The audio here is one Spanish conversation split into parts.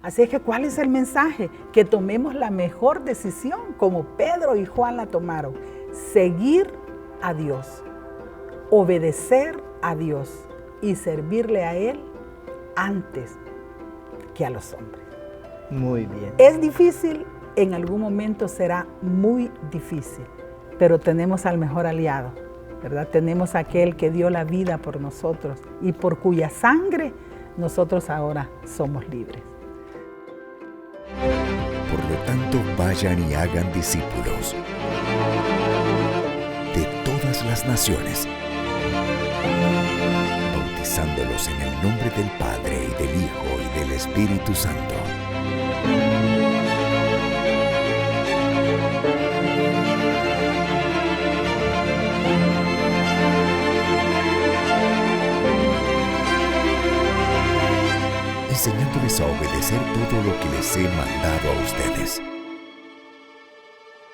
Así es que, ¿cuál es el mensaje? Que tomemos la mejor decisión, como Pedro y Juan la tomaron. Seguir a Dios, obedecer a Dios y servirle a Él antes que a los hombres. Muy bien. ¿Es difícil? En algún momento será muy difícil, pero tenemos al mejor aliado, ¿verdad? Tenemos a aquel que dio la vida por nosotros y por cuya sangre nosotros ahora somos libres. Por lo tanto, vayan y hagan discípulos de todas las naciones, bautizándolos en el nombre del Padre, y del Hijo, y del Espíritu Santo. Enseñándoles a obedecer todo lo que les he mandado a ustedes.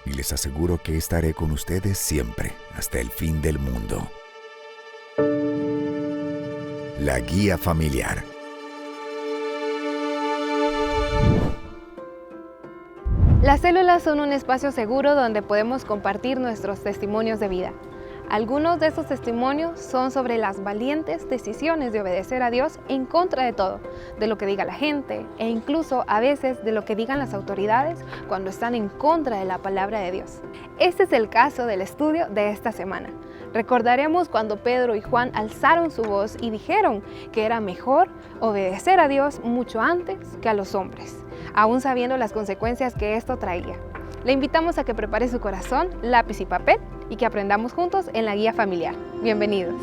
Y les aseguro que estaré con ustedes siempre, hasta el fin del mundo. La Guía Familiar. Las células son un espacio seguro donde podemos compartir nuestros testimonios de vida. Algunos de estos testimonios son sobre las valientes decisiones de obedecer a Dios en contra de todo, de lo que diga la gente e incluso a veces de lo que digan las autoridades cuando están en contra de la palabra de Dios. Este es el caso del estudio de esta semana. Recordaremos cuando Pedro y Juan alzaron su voz y dijeron que era mejor obedecer a Dios mucho antes que a los hombres, aún sabiendo las consecuencias que esto traía. Le invitamos a que prepare su corazón, lápiz y papel y que aprendamos juntos en la Guía Familiar. Bienvenidos.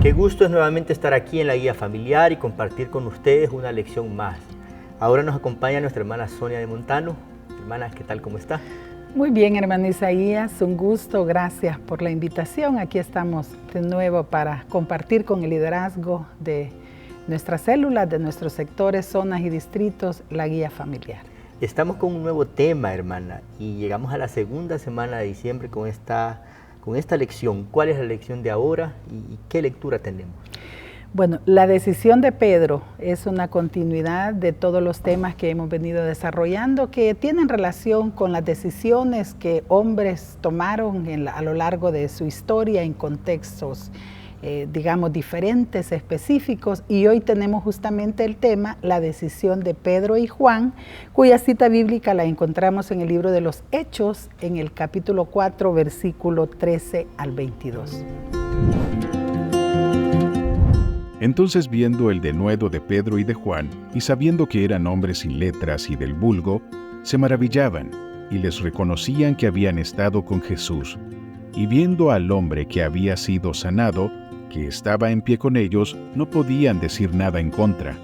Qué gusto es nuevamente estar aquí en la Guía Familiar y compartir con ustedes una lección más. Ahora nos acompaña nuestra hermana Sonia de Montano. Hermana, ¿qué tal? ¿Cómo está? Muy bien, hermano Isaías, un gusto, gracias por la invitación. Aquí estamos de nuevo para compartir con el liderazgo de nuestras células, de nuestros sectores, zonas y distritos, la Guía Familiar. Estamos con un nuevo tema, hermana, y llegamos a la segunda semana de diciembre con esta lección. ¿Cuál es la lección de ahora y qué lectura tenemos? Bueno, la decisión de Pedro es una continuidad de todos los temas que hemos venido desarrollando que tienen relación con las decisiones que hombres tomaron a lo largo de su historia en contextos digamos, diferentes, específicos, y hoy tenemos justamente el tema, la decisión de Pedro y Juan, cuya cita bíblica la encontramos en el libro de los Hechos, en el capítulo 4, versículo 13 al 22. Entonces, viendo el denuedo de Pedro y de Juan, y sabiendo que eran hombres sin letras y del vulgo, se maravillaban, y les reconocían que habían estado con Jesús. Y viendo al hombre que había sido sanado, que estaba en pie con ellos, no podían decir nada en contra.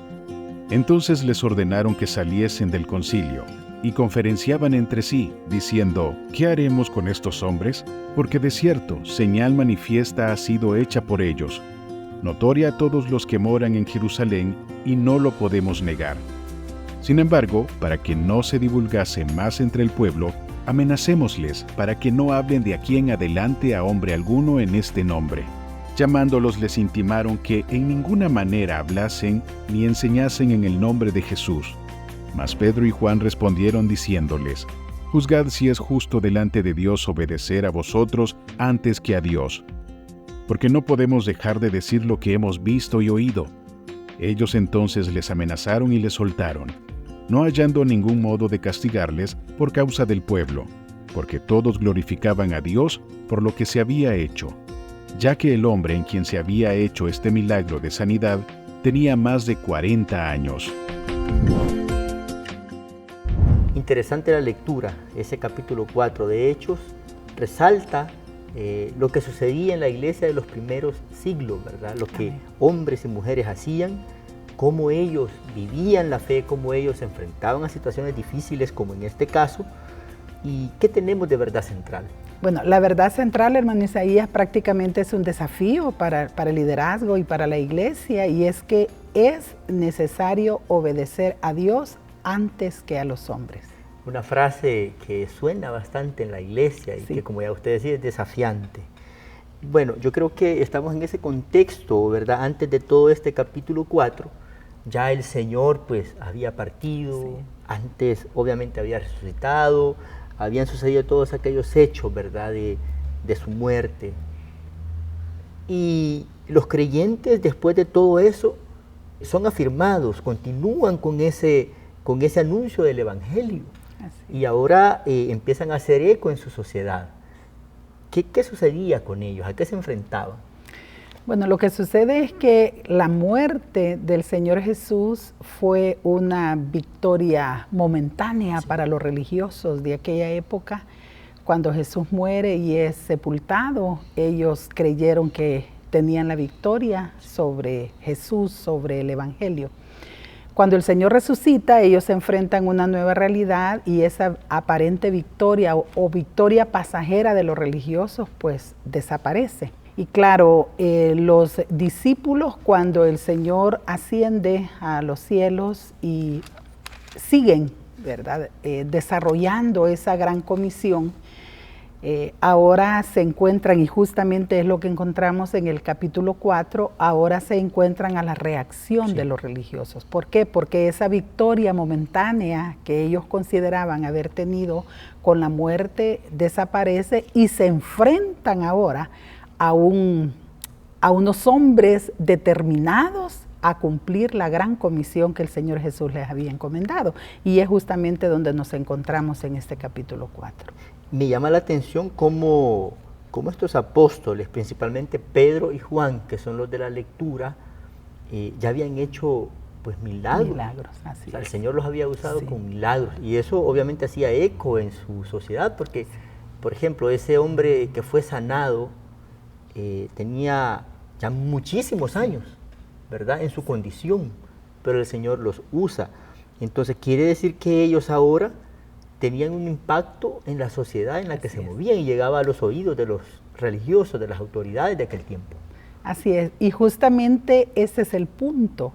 Entonces les ordenaron que saliesen del concilio, y conferenciaban entre sí, diciendo, ¿qué haremos con estos hombres? Porque de cierto, señal manifiesta ha sido hecha por ellos, notoria a todos los que moran en Jerusalén, y no lo podemos negar. Sin embargo, para que no se divulgase más entre el pueblo, amenacémosles para que no hablen de aquí en adelante a hombre alguno en este nombre. Llamándolos les intimaron que en ninguna manera hablasen ni enseñasen en el nombre de Jesús. Mas Pedro y Juan respondieron diciéndoles, juzgad si es justo delante de Dios obedecer a vosotros antes que a Dios. Porque no podemos dejar de decir lo que hemos visto y oído. Ellos entonces les amenazaron y les soltaron, no hallando ningún modo de castigarles por causa del pueblo, porque todos glorificaban a Dios por lo que se había hecho, ya que el hombre en quien se había hecho este milagro de sanidad tenía más de 40 años. Interesante la lectura, ese capítulo 4 de Hechos resalta lo que sucedía en la iglesia de los primeros siglos, ¿verdad? Lo que hombres y mujeres hacían, cómo ellos vivían la fe, cómo ellos se enfrentaban a situaciones difíciles como en este caso, y qué tenemos de verdad central. Bueno, la verdad central, hermano Isaías, prácticamente es un desafío para el liderazgo y para la iglesia, y es que es necesario obedecer a Dios antes que a los hombres. Una frase que suena bastante en la iglesia y Sí. que, como ya usted decía, es desafiante. Bueno, yo creo que estamos en ese contexto, ¿verdad? Antes de todo este capítulo 4, ya el Señor pues había partido, sí. Antes obviamente había resucitado, habían sucedido todos aquellos hechos, ¿verdad?, de su muerte. Y los creyentes después de todo eso son afirmados, continúan con ese anuncio del Evangelio. Así. Y ahora empiezan a hacer eco en su sociedad. ¿Qué sucedía con ellos? ¿A qué se enfrentaban? Bueno, lo que sucede es que la muerte del Señor Jesús fue una victoria momentánea, sí, para los religiosos de aquella época. Cuando Jesús muere y es sepultado, ellos creyeron que tenían la victoria sobre Jesús, sobre el Evangelio. Cuando el Señor resucita, ellos se enfrentan a una nueva realidad y esa aparente victoria o victoria pasajera de los religiosos pues desaparece. Y claro, los discípulos, cuando el Señor asciende a los cielos y siguen, ¿verdad?, desarrollando esa gran comisión, ahora se encuentran, y justamente es lo que encontramos en el capítulo 4, ahora se encuentran a la reacción, sí, de los religiosos. ¿Por qué? Porque esa victoria momentánea que ellos consideraban haber tenido con la muerte desaparece y se enfrentan ahora a unos hombres determinados a cumplir la gran comisión que el Señor Jesús les había encomendado. Y es justamente donde nos encontramos en este capítulo 4. Me llama la atención cómo estos apóstoles, principalmente Pedro y Juan, que son los de la lectura, ya habían hecho pues milagros. Así, o sea, el Señor los había usado, sí, con milagros. Y eso obviamente hacía eco en su sociedad, porque, por ejemplo, ese hombre que fue sanado tenía ya muchísimos años, ¿verdad?, en su condición, pero el Señor los usa. Entonces quiere decir que ellos ahora tenían un impacto en la sociedad en la que se movían y llegaba a los oídos de los religiosos, de las autoridades de aquel tiempo. Así es, y justamente ese es el punto.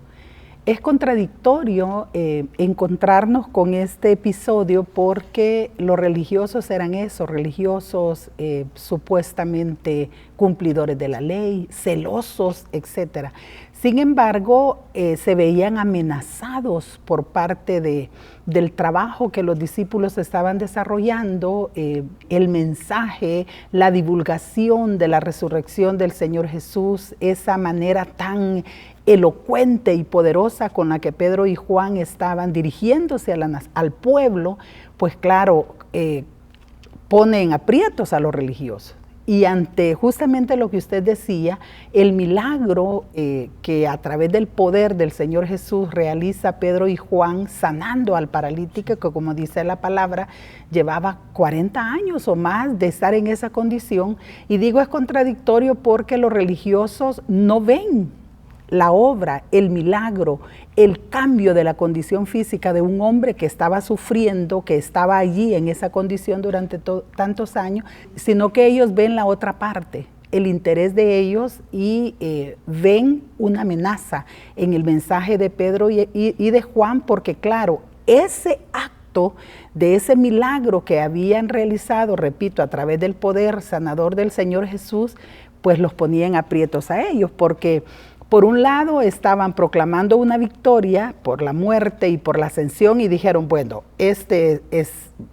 Es contradictorio encontrarnos con este episodio porque los religiosos eran eso, religiosos supuestamente cumplidores de la ley, celosos, etc. Sin embargo, se veían amenazados por parte del trabajo que los discípulos estaban desarrollando, el mensaje, la divulgación de la resurrección del Señor Jesús, esa manera tan elocuente y poderosa con la que Pedro y Juan estaban dirigiéndose al pueblo, pues claro, ponen aprietos a los religiosos. Y ante justamente lo que usted decía, el milagro que a través del poder del Señor Jesús realiza Pedro y Juan sanando al paralítico, que como dice la palabra, llevaba 40 años o más de estar en esa condición. Y digo es contradictorio porque los religiosos no ven la obra, el milagro, el cambio de la condición física de un hombre que estaba sufriendo, que estaba allí en esa condición durante tantos años, sino que ellos ven la otra parte, el interés de ellos y ven una amenaza en el mensaje de Pedro y de Juan, porque claro, ese acto de ese milagro que habían realizado, repito, a través del poder sanador del Señor Jesús, pues los ponían aprietos a ellos, porque por un lado estaban proclamando una victoria por la muerte y por la ascensión y dijeron, bueno,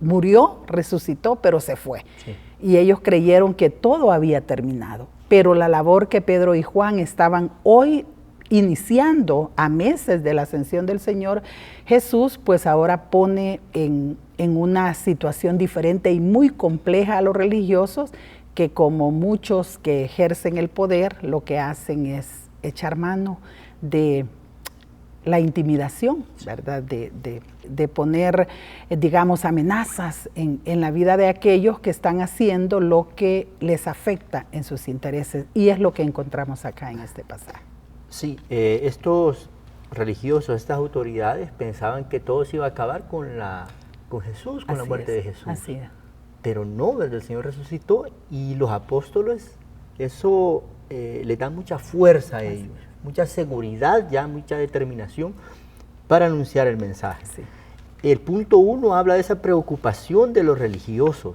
murió, resucitó, pero se fue. Sí. Y ellos creyeron que todo había terminado. Pero la labor que Pedro y Juan estaban hoy iniciando a meses de la ascensión del Señor Jesús, pues ahora pone en una situación diferente y muy compleja a los religiosos, que como muchos que ejercen el poder, lo que hacen es echar mano de la intimidación, ¿verdad? De poner, digamos, amenazas en la vida de aquellos que están haciendo lo que les afecta en sus intereses. Y es lo que encontramos acá en este pasaje. Sí, estos religiosos, estas autoridades pensaban que todo se iba a acabar con Jesús, con la muerte de Jesús. Así es. Pero no, el Señor resucitó y los apóstoles, eso le da mucha fuerza a ellos, mucha seguridad, ya mucha determinación para anunciar el mensaje. Sí. El punto 1 habla de esa preocupación de los religiosos.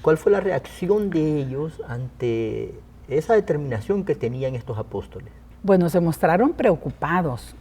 ¿Cuál fue la reacción de ellos ante esa determinación que tenían estos apóstoles? Bueno, se mostraron preocupados.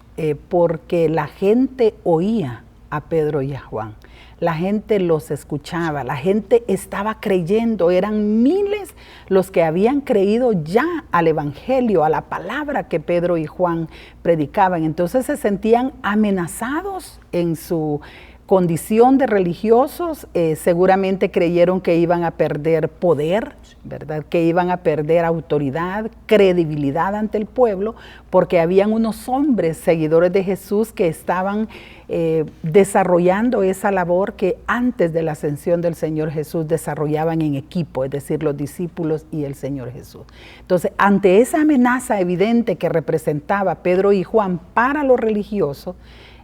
porque la gente oía a Pedro y a Juan. La gente los escuchaba, la gente estaba creyendo, eran miles los que habían creído ya al Evangelio, a la palabra que Pedro y Juan predicaban. Entonces se sentían amenazados en su condición de religiosos, seguramente creyeron que iban a perder poder, ¿verdad? Que iban a perder autoridad, credibilidad ante el pueblo, porque habían unos hombres seguidores de Jesús que estaban desarrollando esa labor que antes de la ascensión del Señor Jesús desarrollaban en equipo, es decir, los discípulos y el Señor Jesús. Entonces, ante esa amenaza evidente que representaba Pedro y Juan para los religiosos,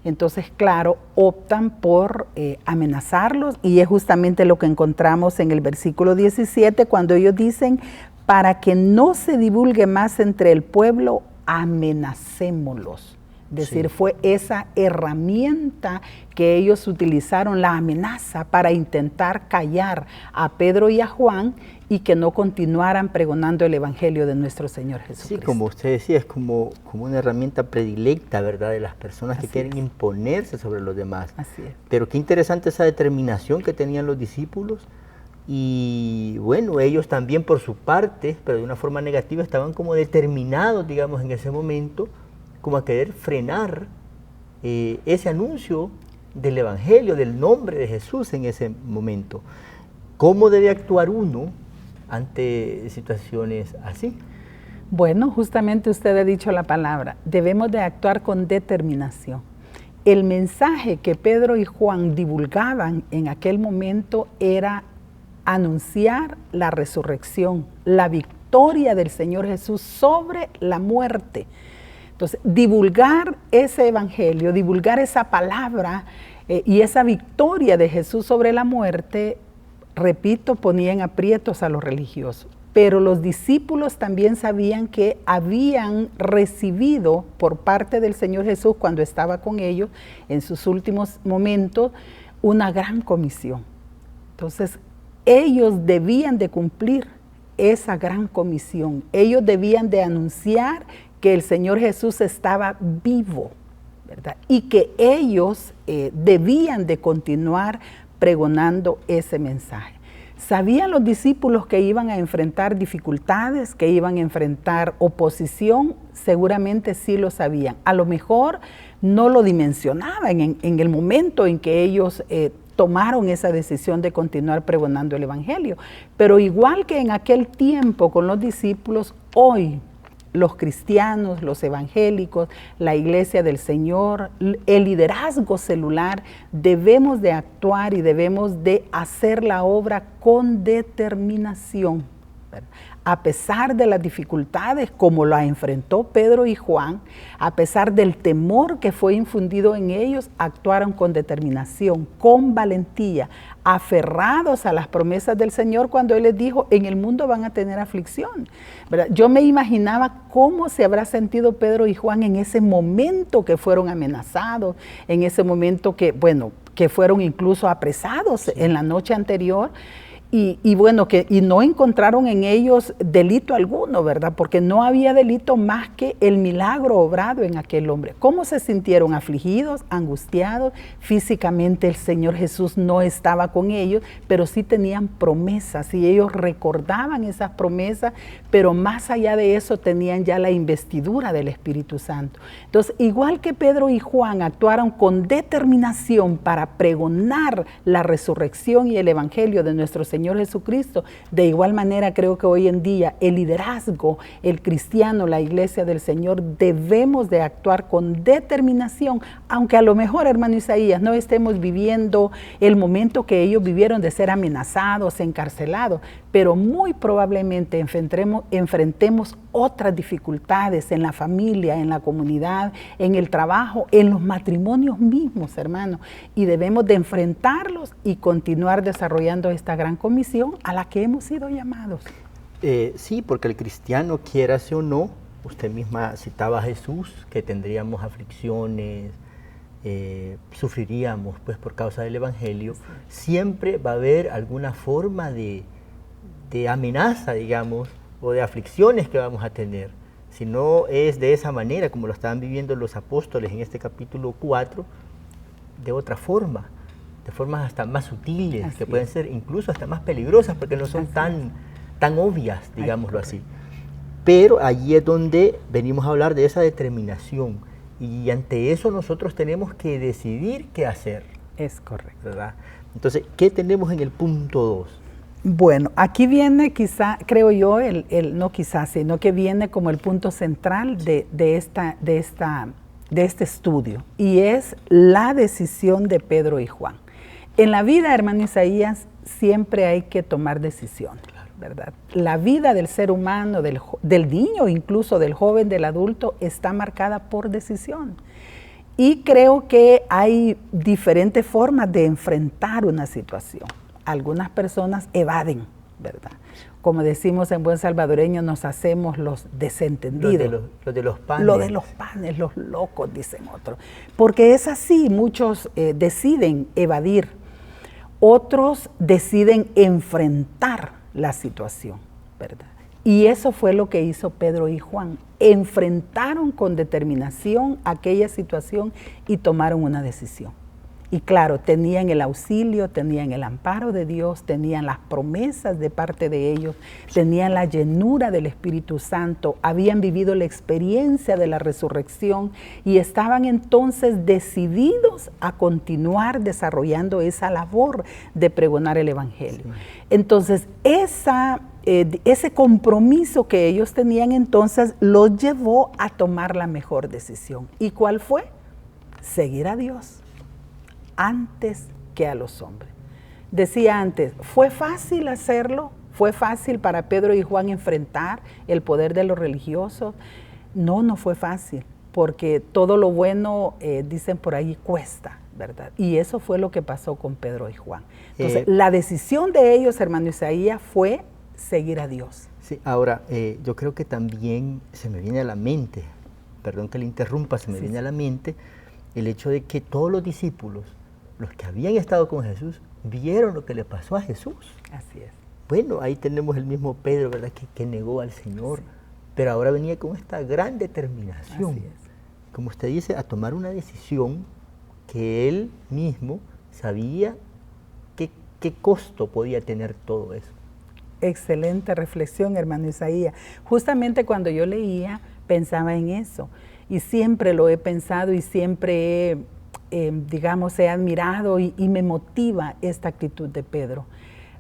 entonces, claro, optan por amenazarlos, y es justamente lo que encontramos en el versículo 17, cuando ellos dicen, para que no se divulgue más entre el pueblo, amenacémoslos. Es decir, sí, fue esa herramienta que ellos utilizaron, la amenaza, para intentar callar a Pedro y a Juan y que no continuaran pregonando el Evangelio de nuestro Señor Jesucristo. Sí, como usted decía, es como una herramienta predilecta, ¿verdad?, de las personas que quieren imponerse sobre los demás. Así es. Pero qué interesante esa determinación que tenían los discípulos. Y bueno, ellos también por su parte, pero de una forma negativa, estaban como determinados, digamos, en ese momento, como a querer frenar ese anuncio del Evangelio, del nombre de Jesús en ese momento. ¿Cómo debe actuar uno ante situaciones así? Bueno, justamente usted ha dicho la palabra, debemos de actuar con determinación. El mensaje que Pedro y Juan divulgaban en aquel momento era anunciar la resurrección, la victoria del Señor Jesús sobre la muerte. Entonces, divulgar ese evangelio, divulgar esa palabra y esa victoria de Jesús sobre la muerte, repito, ponía en aprietos a los religiosos. Pero los discípulos también sabían que habían recibido por parte del Señor Jesús, cuando estaba con ellos en sus últimos momentos, una gran comisión. Entonces, ellos debían de cumplir esa gran comisión. Ellos debían de anunciar que el Señor Jesús estaba vivo, ¿verdad? Y que ellos debían de continuar pregonando ese mensaje. ¿Sabían los discípulos que iban a enfrentar dificultades, que iban a enfrentar oposición? Seguramente sí lo sabían. A lo mejor no lo dimensionaban en el momento en que ellos tomaron esa decisión de continuar pregonando el Evangelio. Pero igual que en aquel tiempo con los discípulos, hoy los cristianos, los evangélicos, la iglesia del Señor, el liderazgo celular, debemos de actuar y debemos de hacer la obra con determinación, ¿verdad? A pesar de las dificultades como la enfrentó Pedro y Juan, a pesar del temor que fue infundido en ellos, actuaron con determinación, con valentía, aferrados a las promesas del Señor cuando Él les dijo, en el mundo van a tener aflicción, ¿verdad? Yo me imaginaba cómo se habrá sentido Pedro y Juan en ese momento que fueron amenazados, en ese momento que fueron incluso apresados en la noche anterior. Y no encontraron en ellos delito alguno, ¿verdad? Porque no había delito más que el milagro obrado en aquel hombre. ¿Cómo se sintieron? Afligidos, angustiados. Físicamente el Señor Jesús no estaba con ellos, pero sí tenían promesas y ellos recordaban esas promesas, pero más allá de eso tenían ya la investidura del Espíritu Santo. Entonces, igual que Pedro y Juan actuaron con determinación para pregonar la resurrección y el Evangelio de nuestro Señor Jesucristo, de igual manera creo que hoy en día el liderazgo, el cristiano, la iglesia del Señor, debemos de actuar con determinación, aunque a lo mejor, hermano Isaías, no estemos viviendo el momento que ellos vivieron de ser amenazados, encarcelados, pero muy probablemente enfrentemos otras dificultades en la familia, en la comunidad, en el trabajo, en los matrimonios mismos, hermanos, y debemos de enfrentarlos y continuar desarrollando esta gran comisión a la que hemos sido llamados. Sí, porque el cristiano, quiérase o no, usted misma citaba a Jesús, que tendríamos aflicciones, sufriríamos pues por causa del Evangelio. Siempre va a haber alguna forma de amenaza, digamos, o de aflicciones que vamos a tener. Si no es de esa manera como lo estaban viviendo los apóstoles en este capítulo 4, de otra forma, de formas hasta más sutiles, Así que pueden es. ser incluso hasta más peligrosas, porque no son tan obvias, digámoslo así. Pero allí es donde venimos a hablar de esa determinación, y ante eso nosotros tenemos que decidir qué hacer, Es correcto. ¿verdad? Entonces, ¿qué tenemos en el punto 2? Bueno, aquí viene quizá, creo yo, no quizá, sino que viene como el punto central de este estudio, y es la decisión de Pedro y Juan. En la vida, hermano Isaías, siempre hay que tomar decisiones, ¿verdad? La vida del ser humano, del niño, incluso del joven, del adulto, está marcada por decisión. Y creo que hay diferentes formas de enfrentar una situación. Algunas personas evaden, ¿verdad? Como decimos en buen salvadoreño, nos hacemos los desentendidos. Los de los panes. Lo de los panes, los locos, dicen otros. Porque es así, muchos deciden evadir, otros deciden enfrentar la situación, ¿verdad? Y eso fue lo que hizo Pedro y Juan. Enfrentaron con determinación aquella situación y tomaron una decisión. Y claro, tenían el auxilio, tenían el amparo de Dios, tenían las promesas de parte de ellos, tenían la llenura del Espíritu Santo, habían vivido la experiencia de la resurrección y estaban entonces decididos a continuar desarrollando esa labor de pregonar el Evangelio. Entonces, ese compromiso que ellos tenían entonces los llevó a tomar la mejor decisión. ¿Y cuál fue? Seguir a Dios antes que a los hombres. Decía antes, ¿fue fácil hacerlo? ¿Fue fácil para Pedro y Juan enfrentar el poder de los religiosos? No, no fue fácil, porque todo lo bueno, dicen por ahí, cuesta, ¿verdad? Y eso fue lo que pasó con Pedro y Juan. Entonces, la decisión de ellos, hermano Isaías, fue seguir a Dios. Sí, ahora, yo creo que también se me viene a la mente, perdón que le interrumpa, se me viene a la mente el hecho de que todos los discípulos, los que habían estado con Jesús, vieron lo que le pasó a Jesús. Así es. Bueno, ahí tenemos el mismo Pedro, ¿verdad?, que negó al Señor, sí, pero ahora venía con esta gran determinación, Así es. como usted dice, a tomar una decisión que él mismo sabía qué costo podía tener todo eso. Excelente reflexión, hermano Isaías. Justamente cuando yo leía, pensaba en eso, y siempre lo he pensado y siempre he admirado y me motiva esta actitud de Pedro.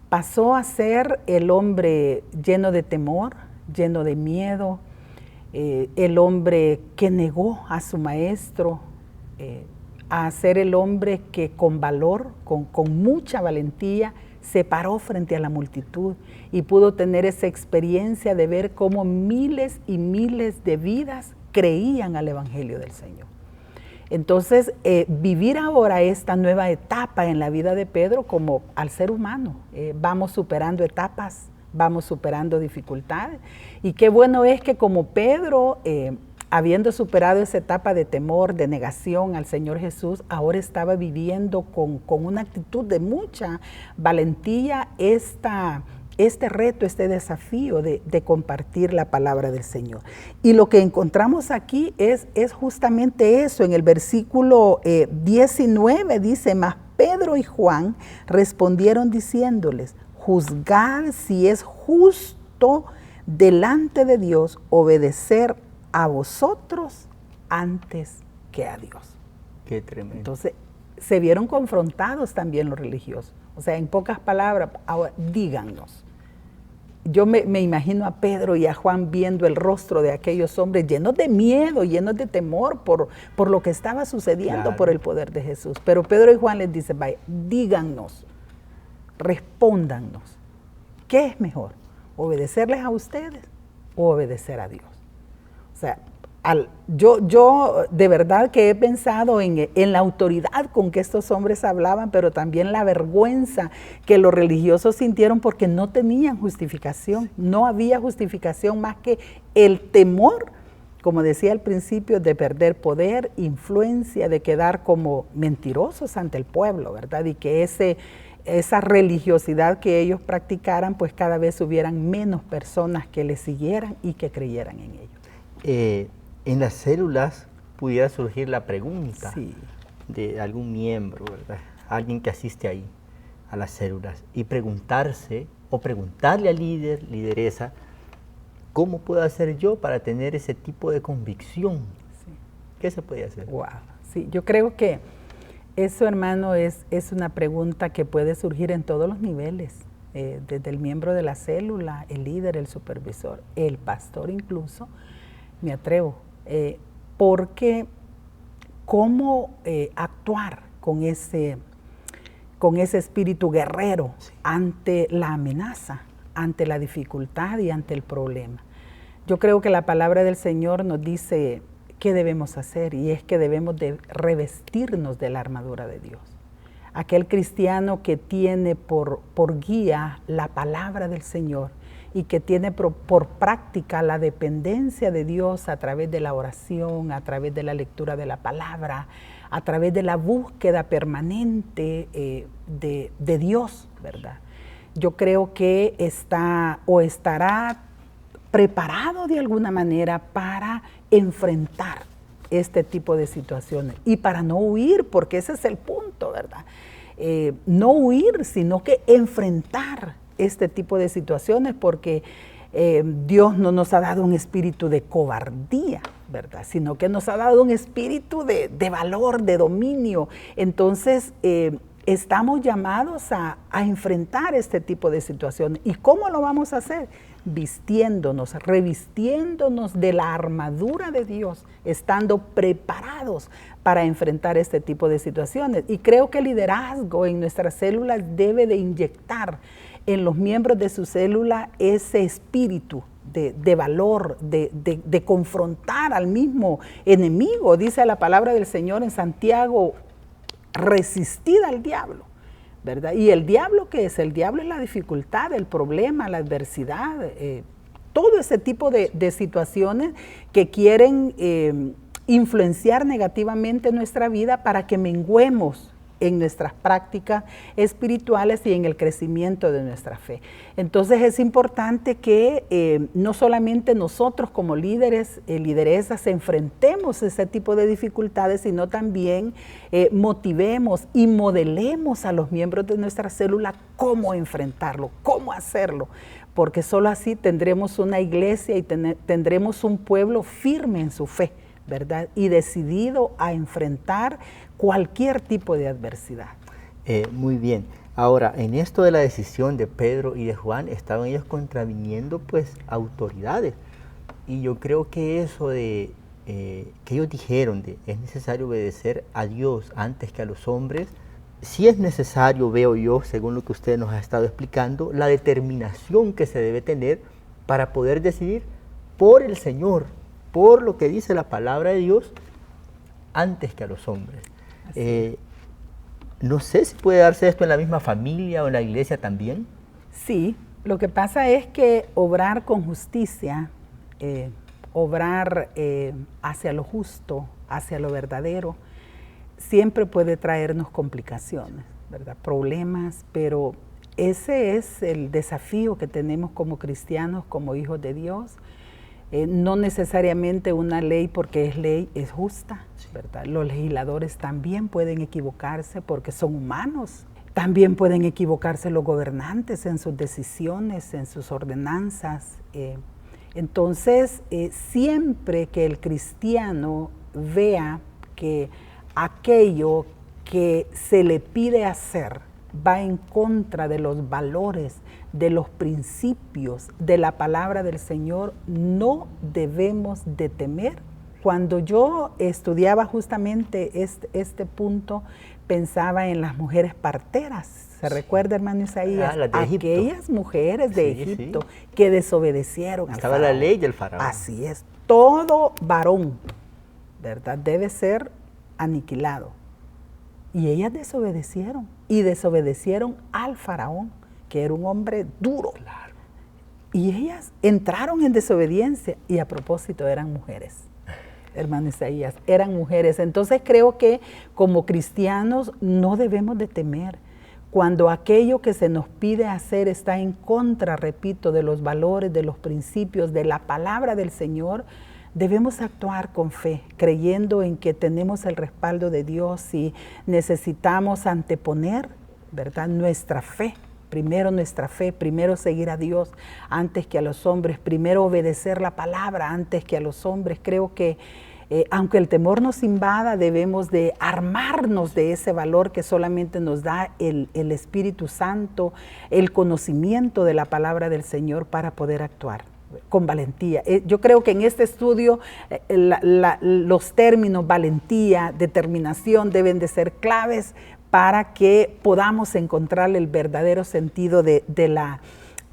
Pasó a ser el hombre lleno de temor, lleno de miedo, el hombre que negó a su maestro, a ser el hombre que con valor, con mucha valentía, se paró frente a la multitud y pudo tener esa experiencia de ver cómo miles y miles de vidas creían al Evangelio del Señor. Entonces, vivir ahora esta nueva etapa en la vida de Pedro como al ser humano, vamos superando etapas, vamos superando dificultades, y qué bueno es que como Pedro, habiendo superado esa etapa de temor, de negación al Señor Jesús, ahora estaba viviendo con una actitud de mucha valentía este reto, este desafío de compartir la palabra del Señor. Y lo que encontramos aquí es justamente eso. En el versículo 19 dice, mas Pedro y Juan respondieron diciéndoles, juzgad si es justo delante de Dios obedecer a vosotros antes que a Dios. Qué tremendo. Entonces, se vieron confrontados también los religiosos. O sea, en pocas palabras, ahora díganos. Yo me imagino a Pedro y a Juan viendo el rostro de aquellos hombres llenos de miedo, llenos de temor por lo que estaba sucediendo, claro, por el poder de Jesús. Pero Pedro y Juan les dicen, vaya, díganos, respóndanos, ¿qué es mejor? ¿Obedecerles a ustedes o obedecer a Dios? O sea, yo de verdad que he pensado en la autoridad con que estos hombres hablaban, pero también la vergüenza que los religiosos sintieron porque no tenían justificación, no había justificación más que el temor, como decía al principio, de perder poder, influencia, de quedar como mentirosos ante el pueblo, ¿verdad? Y que esa religiosidad que ellos practicaran, pues cada vez hubieran menos personas que les siguieran y que creyeran en ellos. En las células pudiera surgir la pregunta Sí. de algún miembro, ¿verdad? Alguien que asiste ahí a las células y preguntarse o preguntarle al líder, lideresa, ¿cómo puedo hacer yo para tener ese tipo de convicción? Sí. ¿Qué se puede hacer? Wow. Sí, yo creo que eso, hermano, es una pregunta que puede surgir en todos los niveles, desde el miembro de la célula, el líder, el supervisor, el pastor incluso, me atrevo, porque cómo actuar con ese espíritu guerrero ante la amenaza, ante la dificultad y ante el problema. Yo creo que la palabra del Señor nos dice qué debemos hacer, y es que debemos de revestirnos de la armadura de Dios. Aquel cristiano que tiene por guía la palabra del Señor y que tiene por práctica la dependencia de Dios a través de la oración, a través de la lectura de la palabra, a través de la búsqueda permanente de Dios, ¿verdad? Yo creo que está o estará preparado de alguna manera para enfrentar este tipo de situaciones y para no huir, porque ese es el punto, ¿verdad? No huir, sino que enfrentar este tipo de situaciones, porque Dios no nos ha dado un espíritu de cobardía, ¿verdad? Sino que nos ha dado un espíritu de valor, de dominio. Entonces, estamos llamados a enfrentar este tipo de situaciones. ¿Y cómo lo vamos a hacer? Vistiéndonos, revistiéndonos de la armadura de Dios, estando preparados para enfrentar este tipo de situaciones. Y creo que el liderazgo en nuestras células debe de inyectar en los miembros de su célula ese espíritu de valor, de confrontar al mismo enemigo. Dice la palabra del Señor en Santiago, resistid al diablo, ¿verdad? ¿Y el diablo qué es? El diablo es la dificultad, el problema, la adversidad, todo ese tipo de situaciones que quieren influenciar negativamente nuestra vida para que menguemos en nuestras prácticas espirituales y en el crecimiento de nuestra fe. Entonces es importante que no solamente nosotros como líderes, lideresas, enfrentemos ese tipo de dificultades, sino también motivemos y modelemos a los miembros de nuestra célula cómo enfrentarlo, cómo hacerlo, porque solo así tendremos una iglesia y tendremos un pueblo firme en su fe, ¿verdad? Y decidido a enfrentar cualquier tipo de adversidad. Muy bien. Ahora, en esto de la decisión de Pedro y de Juan, estaban ellos contraviniendo pues autoridades. Y yo creo que eso de que ellos dijeron de es necesario obedecer a Dios antes que a los hombres, sí es necesario, veo yo, según lo que usted nos ha estado explicando, la determinación que se debe tener para poder decidir por el Señor, por lo que dice la palabra de Dios, antes que a los hombres. No sé si puede darse esto en la misma familia o en la iglesia también. Sí, lo que pasa es que obrar con justicia, obrar hacia lo justo, hacia lo verdadero, siempre puede traernos complicaciones, ¿verdad? Problemas, pero ese es el desafío que tenemos como cristianos, como hijos de Dios. No necesariamente una ley porque es ley es justa, ¿verdad? Los legisladores también pueden equivocarse porque son humanos. También pueden equivocarse los gobernantes en sus decisiones, en sus ordenanzas. Entonces, siempre que el cristiano vea que aquello que se le pide hacer va en contra de los valores, de los principios, de la palabra del Señor, no debemos de temer. Cuando yo estudiaba justamente este punto, pensaba en las mujeres parteras. ¿Se recuerda, hermano Isaías? Las de Egipto. Aquellas mujeres de Egipto que desobedecieron al Estaba faraón. la ley del faraón. Así es. Todo varón, ¿verdad?, debe ser aniquilado. Y ellas desobedecieron. Y desobedecieron al faraón, que era un hombre duro. Claro. Y ellas entraron en desobediencia. Y a propósito, eran mujeres. Hermano Isaías, eran mujeres. Entonces creo que como cristianos no debemos de temer. Cuando aquello que se nos pide hacer está en contra, repito, de los valores, de los principios, de la palabra del Señor, debemos actuar con fe, creyendo en que tenemos el respaldo de Dios y necesitamos anteponer, ¿verdad?, nuestra fe. Primero nuestra fe, primero seguir a Dios antes que a los hombres, primero obedecer la palabra antes que a los hombres. Creo que aunque el temor nos invada, debemos de armarnos de ese valor que solamente nos da el Espíritu Santo, el conocimiento de la palabra del Señor para poder actuar con valentía. Yo creo que en este estudio los términos valentía, determinación deben de ser claves para que podamos encontrar el verdadero sentido de la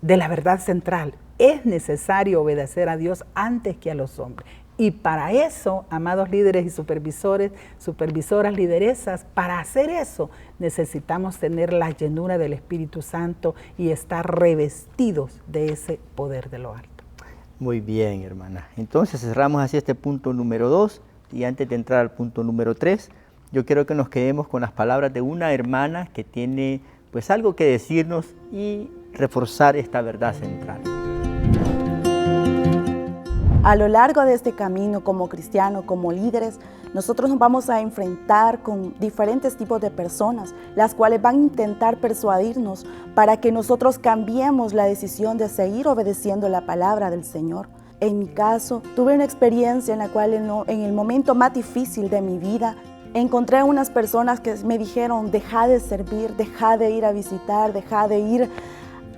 verdad central. Es necesario obedecer a Dios antes que a los hombres. Y para eso, amados líderes y supervisores, supervisoras, lideresas, para hacer eso necesitamos tener la llenura del Espíritu Santo y estar revestidos de ese poder de lo alto. Muy bien, hermana. Entonces cerramos así este punto número 2 y antes de entrar al punto número 3, yo quiero que nos quedemos con las palabras de una hermana que tiene pues algo que decirnos y reforzar esta verdad central. A lo largo de este camino como cristianos, como líderes, nosotros nos vamos a enfrentar con diferentes tipos de personas, las cuales van a intentar persuadirnos para que nosotros cambiemos la decisión de seguir obedeciendo la palabra del Señor. En mi caso, tuve una experiencia en la cual en el momento más difícil de mi vida, encontré unas personas que me dijeron, deja de servir, deja de ir a visitar, deja de ir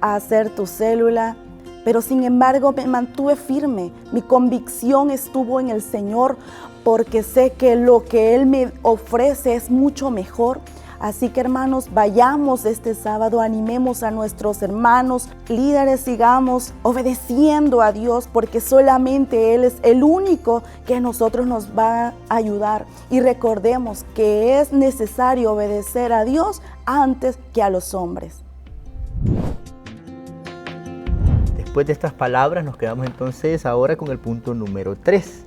a hacer tu célula. Pero sin embargo me mantuve firme, mi convicción estuvo en el Señor porque sé que lo que Él me ofrece es mucho mejor. Así que hermanos, vayamos este sábado, animemos a nuestros hermanos, líderes, sigamos obedeciendo a Dios porque solamente Él es el único que a nosotros nos va a ayudar. Y recordemos que es necesario obedecer a Dios antes que a los hombres. Después de estas palabras nos quedamos entonces ahora con el punto número 3.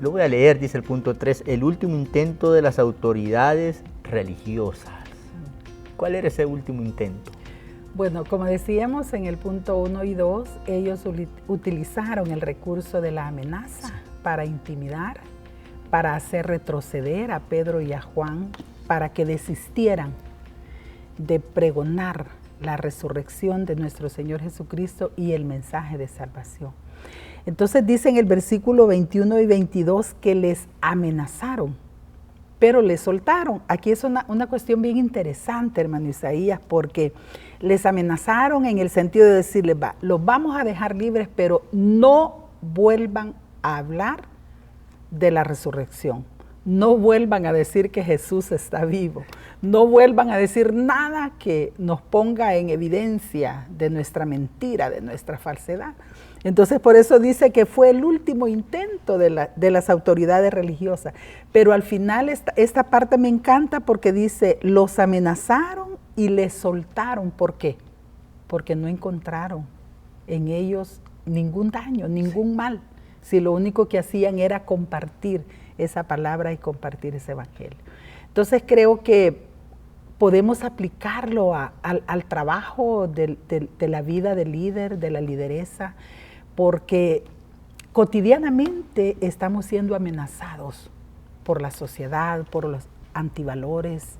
Lo voy a leer, dice el punto 3, el último intento de las autoridades religiosas. ¿Cuál era ese último intento? Bueno, como decíamos en el punto 1 y 2, ellos utilizaron el recurso de la amenaza para intimidar, para hacer retroceder a Pedro y a Juan, para que desistieran de pregonar la resurrección de nuestro Señor Jesucristo y el mensaje de salvación. Entonces dice en el versículo 21 y 22 que les amenazaron, pero les soltaron. Aquí es una cuestión bien interesante, hermano Isaías, porque les amenazaron en el sentido de decirles, los vamos a dejar libres, pero no vuelvan a hablar de la resurrección. No vuelvan a decir que Jesús está vivo. No vuelvan a decir nada que nos ponga en evidencia de nuestra mentira, de nuestra falsedad. Entonces, por eso dice que fue el último intento de las autoridades religiosas. Pero al final esta parte me encanta porque dice, los amenazaron y les soltaron. ¿Por qué? Porque no encontraron en ellos ningún daño, ningún mal. Si lo único que hacían era compartir esa palabra y compartir ese evangelio. Entonces creo que podemos aplicarlo al trabajo de la vida del líder, de la lideresa, porque cotidianamente estamos siendo amenazados por la sociedad, por los antivalores.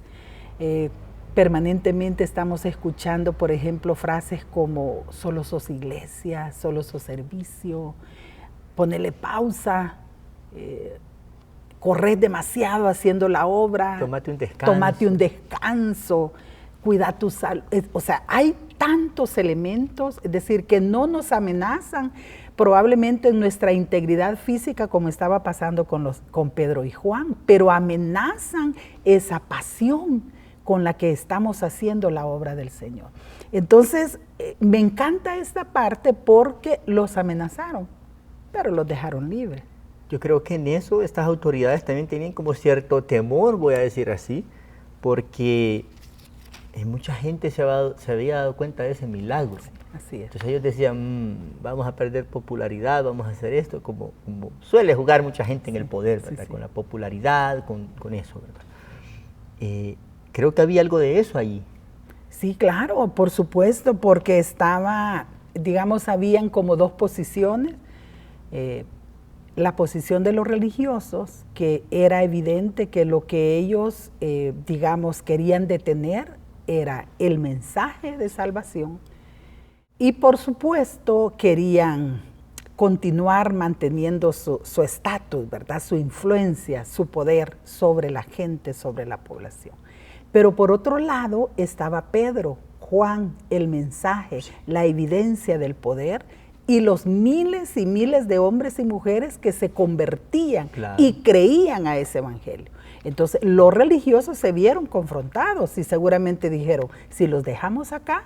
Permanentemente estamos escuchando, por ejemplo, frases como solo sos iglesia, solo sos servicio, ponele pausa, corred demasiado haciendo la obra, tómate un descanso, cuida tu salud. O sea, hay tantos elementos, es decir, que no nos amenazan probablemente en nuestra integridad física como estaba pasando con Pedro y Juan, pero amenazan esa pasión con la que estamos haciendo la obra del Señor. Entonces, me encanta esta parte porque los amenazaron, pero los dejaron libres. Yo creo que en eso estas autoridades también tenían como cierto temor, voy a decir así, porque mucha gente se había dado cuenta de ese milagro. Así es. Entonces ellos decían, vamos a perder popularidad, vamos a hacer esto, como suele jugar mucha gente en el poder, ¿verdad? Con la popularidad, con eso, ¿verdad? Creo que había algo de eso allí. Sí, claro, por supuesto, porque habían como dos posiciones. la posición de los religiosos, que era evidente que lo que ellos, digamos, querían detener era el mensaje de salvación, y por supuesto querían continuar manteniendo su estatus, ¿verdad? Su influencia, su poder sobre la gente, sobre la población. Pero por otro lado estaba Pedro, Juan, el mensaje, la evidencia del poder, y los miles y miles de hombres y mujeres que se convertían y creían a ese evangelio. Entonces los religiosos se vieron confrontados y seguramente dijeron, si los dejamos acá,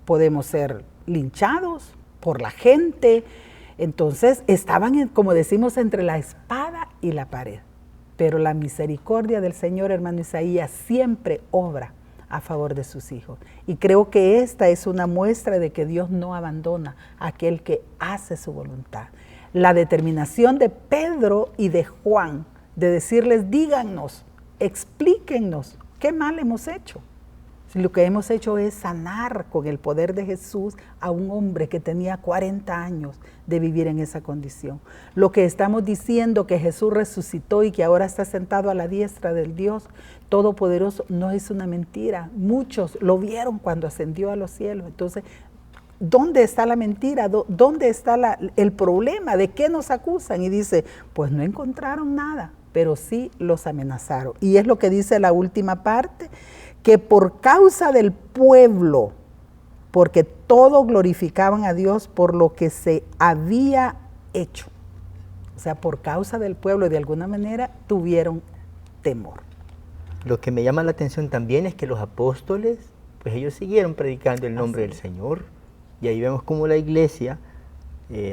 podemos ser linchados por la gente. Entonces estaban, como decimos, entre la espada y la pared. Pero la misericordia del Señor, hermano Isaías, siempre obra a favor de sus hijos. Y creo que esta es una muestra de que Dios no abandona a aquel que hace su voluntad. La determinación de Pedro y de Juan de decirles, díganos, explíquennos, ¿qué mal hemos hecho? Lo que hemos hecho es sanar con el poder de Jesús a un hombre que tenía 40 años de vivir en esa condición. Lo que estamos diciendo que Jesús resucitó y que ahora está sentado a la diestra del Dios Todopoderoso no es una mentira. Muchos lo vieron cuando ascendió a los cielos. Entonces, ¿dónde está la mentira? ¿Dónde está el problema? ¿De qué nos acusan? Y dice, pues no encontraron nada, pero sí los amenazaron. Y es lo que dice la última parte, que por causa del pueblo, porque todos glorificaban a Dios por lo que se había hecho. O sea, por causa del pueblo, de alguna manera, tuvieron temor. Lo que me llama la atención también es que los apóstoles, pues ellos siguieron predicando el nombre del Señor. Y ahí vemos cómo la iglesia,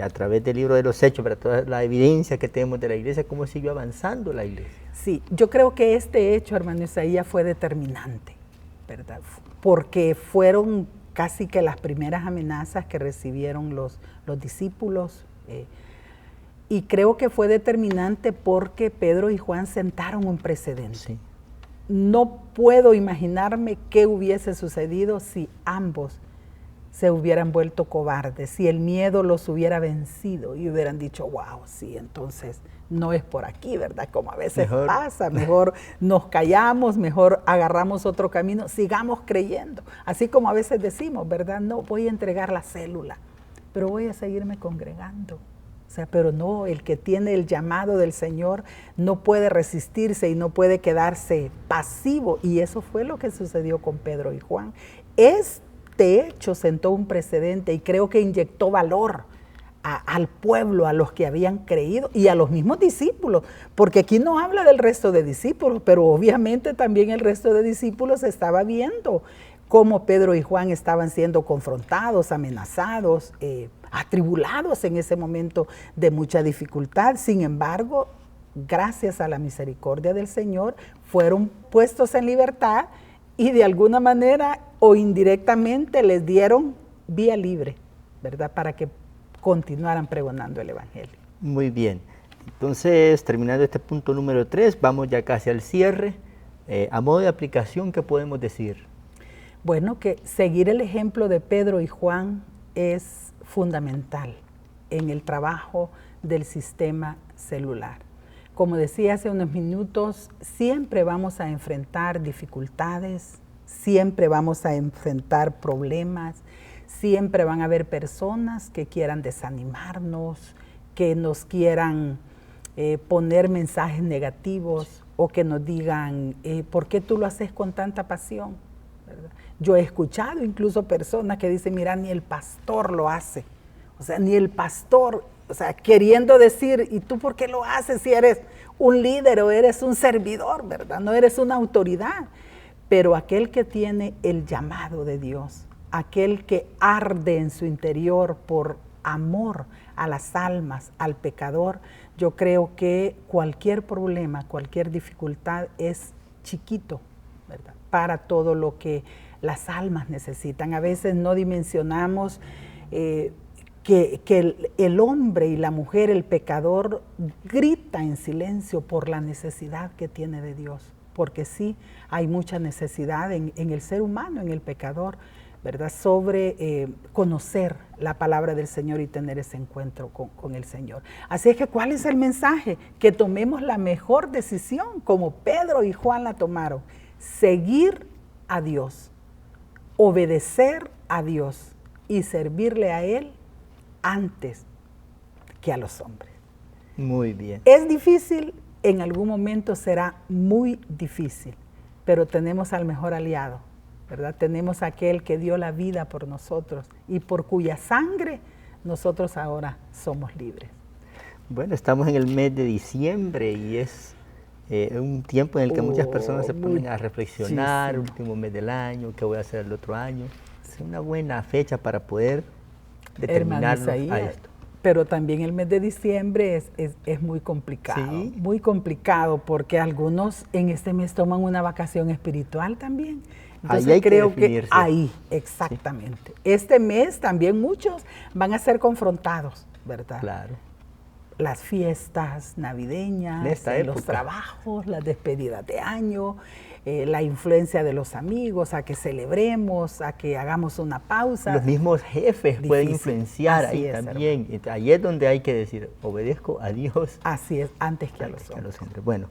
a través del libro de los Hechos, para toda la evidencia que tenemos de la iglesia, cómo siguió avanzando la iglesia. Sí, yo creo que este hecho, hermano Isaías, fue determinante, ¿verdad? Porque fueron casi que las primeras amenazas que recibieron los discípulos. Y creo que fue determinante porque Pedro y Juan sentaron un precedente. Sí. No puedo imaginarme qué hubiese sucedido si ambos se hubieran vuelto cobardes, si el miedo los hubiera vencido y hubieran dicho, wow, sí, entonces no es por aquí, ¿verdad? Como a veces pasa, mejor nos callamos, mejor agarramos otro camino, sigamos creyendo. Así como a veces decimos, ¿verdad? No, voy a entregar la célula, pero voy a seguirme congregando. O sea, pero no, el que tiene el llamado del Señor no puede resistirse y no puede quedarse pasivo. Y eso fue lo que sucedió con Pedro y Juan. Este hecho sentó un precedente y creo que inyectó valor al pueblo, a los que habían creído y a los mismos discípulos, porque aquí no habla del resto de discípulos, pero obviamente también el resto de discípulos estaba viendo cómo Pedro y Juan estaban siendo confrontados, amenazados, atribulados en ese momento de mucha dificultad. Sin embargo, gracias a la misericordia del Señor, fueron puestos en libertad y de alguna manera o indirectamente les dieron vía libre, ¿verdad? Para que continuaran pregonando el Evangelio. Muy bien. Entonces, terminando este punto número 3, vamos ya casi al cierre. A modo de aplicación, ¿qué podemos decir? Bueno, que seguir el ejemplo de Pedro y Juan es fundamental en el trabajo del sistema celular. Como decía hace unos minutos, siempre vamos a enfrentar dificultades, siempre vamos a enfrentar problemas, siempre van a haber personas que quieran desanimarnos, que nos quieran poner mensajes negativos o que nos digan, ¿por qué tú lo haces con tanta pasión? ¿Verdad? Yo he escuchado incluso personas que dicen, mira, ni el pastor lo hace. O sea, ni el pastor, o sea, queriendo decir, ¿y tú por qué lo haces si eres un líder o eres un servidor, verdad? No eres una autoridad. Pero aquel que tiene el llamado de Dios, aquel que arde en su interior por amor a las almas, al pecador, yo creo que cualquier problema, cualquier dificultad es chiquito, ¿verdad? Para todo lo que las almas necesitan. A veces no dimensionamos que el hombre y la mujer, el pecador, grita en silencio por la necesidad que tiene de Dios. Porque sí, hay mucha necesidad en el ser humano, en el pecador, ¿verdad? Sobre conocer la palabra del Señor y tener ese encuentro con el Señor. Así es que, ¿cuál es el mensaje? Que tomemos la mejor decisión, como Pedro y Juan la tomaron. Seguir a Dios, obedecer a Dios y servirle a Él antes que a los hombres. Muy bien. Es difícil, en algún momento será muy difícil, pero tenemos al mejor aliado, ¿verdad? Tenemos aquel que dio la vida por nosotros y por cuya sangre nosotros ahora somos libres. Bueno, estamos en el mes de diciembre y es un tiempo en el que muchas personas se ponen a reflexionar, último mes del año, qué voy a hacer el otro año. Es una buena fecha para poder determinarnos a esto. Pero también el mes de diciembre es muy complicado, muy complicado, porque algunos en este mes toman una vacación espiritual también. Entonces ahí creo que ahí, exactamente. Este mes también muchos van a ser confrontados, ¿verdad? Claro. Las fiestas navideñas, los trabajos, las despedidas de año, la influencia de los amigos, a que celebremos, a que hagamos una pausa. Los mismos jefes pueden influenciar ahí también. Hermano. Ahí es donde hay que decir, obedezco a Dios. Así es, antes que a los hombres. Bueno,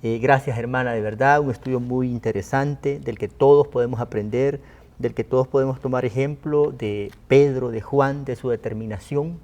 gracias hermana, de verdad, un estudio muy interesante, del que todos podemos aprender, del que todos podemos tomar ejemplo, de Pedro, de Juan, de su determinación.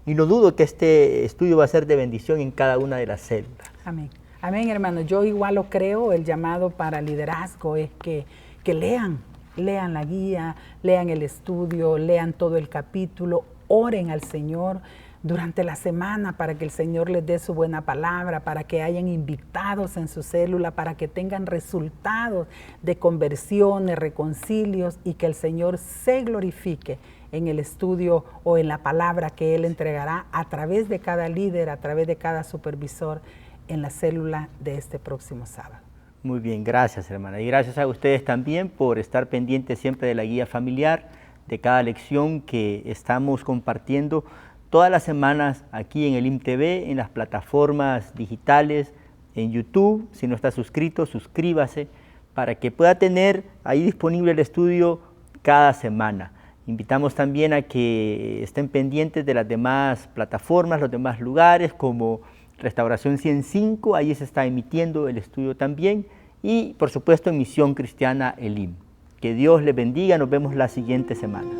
Y no dudo que este estudio va a ser de bendición en cada una de las células. Amén. Amén, hermano. Yo igual lo creo. El llamado para liderazgo es que lean la guía, lean el estudio, lean todo el capítulo, oren al Señor durante la semana para que el Señor les dé su buena palabra, para que hayan invitados en su célula, para que tengan resultados de conversiones, reconcilios y que el Señor se glorifique en el estudio o en la palabra que Él entregará a través de cada líder, a través de cada supervisor en la célula de este próximo sábado. Muy bien, gracias hermana. Y gracias a ustedes también por estar pendientes siempre de la guía familiar, de cada lección que estamos compartiendo todas las semanas aquí en el IMTV, en las plataformas digitales, en YouTube. Si no está suscrito, suscríbase para que pueda tener ahí disponible el estudio cada semana. Invitamos también a que estén pendientes de las demás plataformas, los demás lugares como Restauración 105, ahí se está emitiendo el estudio también, y por supuesto en Misión Cristiana Elim. Que Dios les bendiga, nos vemos la siguiente semana.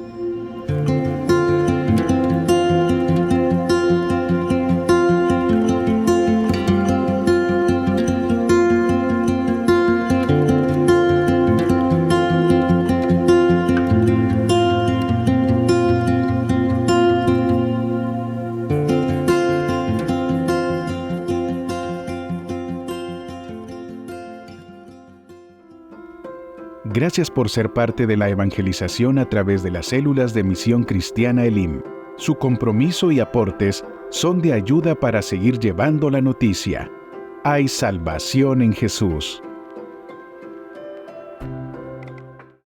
Gracias por ser parte de la evangelización a través de las células de Misión Cristiana Elim. Su compromiso y aportes son de ayuda para seguir llevando la noticia. Hay salvación en Jesús.